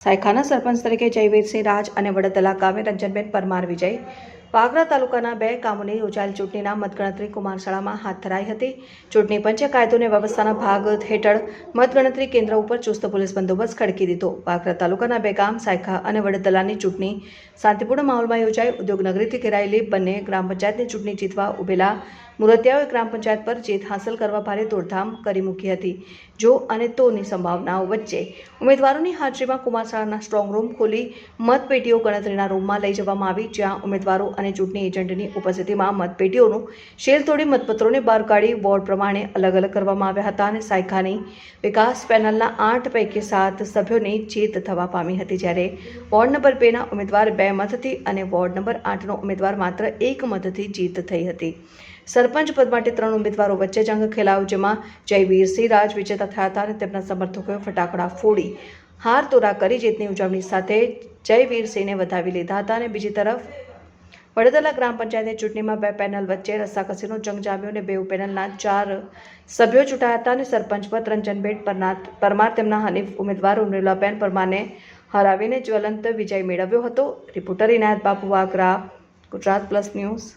સાયખાના સરપંચ તરીકે જયવીરસિંહ રાજ અને વડદલા ગામે રંજનબેન પરમાર વિજય વાગરા તાલુકાના 2 ગામોની યોજાયેલ ચૂંટણીના મતગણતરી કુમારશાળામાં હાથ ધરાઈ હતી. ચૂંટણી પંચે કાયદો અને વ્યવસ્થાના ભાગ હેઠળ મતગણતરી કેન્દ્ર ઉપર ચુસ્ત પોલીસ બંદોબસ્ત ખડકી દીધો. વાગરા તાલુકાના 2 ગામ સાયખા અને વડદલાની ચૂંટણી શાંતિપૂર્ણ માહોલમાં યોજાઈ. ઉદ્યોગનગરીથી ઘેરાયેલી બંને ગ્રામ પંચાયતની ચૂંટણી જીતવા ઉભેલા મુરતિયાઓએ ગ્રામ પંચાયત પર જીત હાંસલ કરવા ભારે દોડધામ કરી મૂકી હતી. જો અને તોની સંભાવનાઓ વચ્ચે ઉમેદવારોની હાજરીમાં કુમારશાળાના સ્ટ્રોંગ રૂમ ખોલી મતપેટીઓ ગણતરીના રૂમમાં લઈ જવામાં આવી, જ્યાં ઉમેદવારો અને ચૂંટણી એજન્ટની ઉપસ્થિતિમાં મતપેટીઓનું શેલ તોડી મતપત્રોને બહાર કાઢી વોર્ડ પ્રમાણે અલગ અલગ કરવામાં આવ્યા હતા અને સાયખાની વિકાસ પેનલના 8 પૈકી 7 સભ્યોની જીત થવા પામી હતી, જ્યારે વોર્ડ નંબર 2ના ઉમેદવાર 2 મતથી અને વોર્ડ નંબર 8નો ઉમેદવાર માત્ર 1 મતથી જીત થઈ હતી. સરપંચ પદ માટે 3 ઉમેદવારો વચ્ચે જંગ ખેલાયો, જેમાં જયવીરસિંહ રાજ વિજેતા થયા હતા અને તેમના સમર્થકોએ ફટાકડા ફોડી હાર તોરા કરી જીતની ઉજવણી સાથે જયવીરસિંહને વધાવી લીધા હતા. અને બીજી તરફ વડદલા ગ્રામ પંચાયતની ચૂંટણીમાં 2 પેનલ વચ્ચે રસ્સાકસીનો જંગ જામ્યો અને 2 પેનલના 4 સભ્યો ચૂંટાયા હતા અને સરપંચ પદ રંજનબેન પરમાર તેમના હનીફ ઉમેદવાર ઉર્મિલાબેન પરમારને હરાવીને જ્વલંત વિજય મેળવ્યો હતો. રિપોર્ટર ઇનાયત બાપુ, વાગરા, ગુજરાત પ્લસ ન્યૂઝ.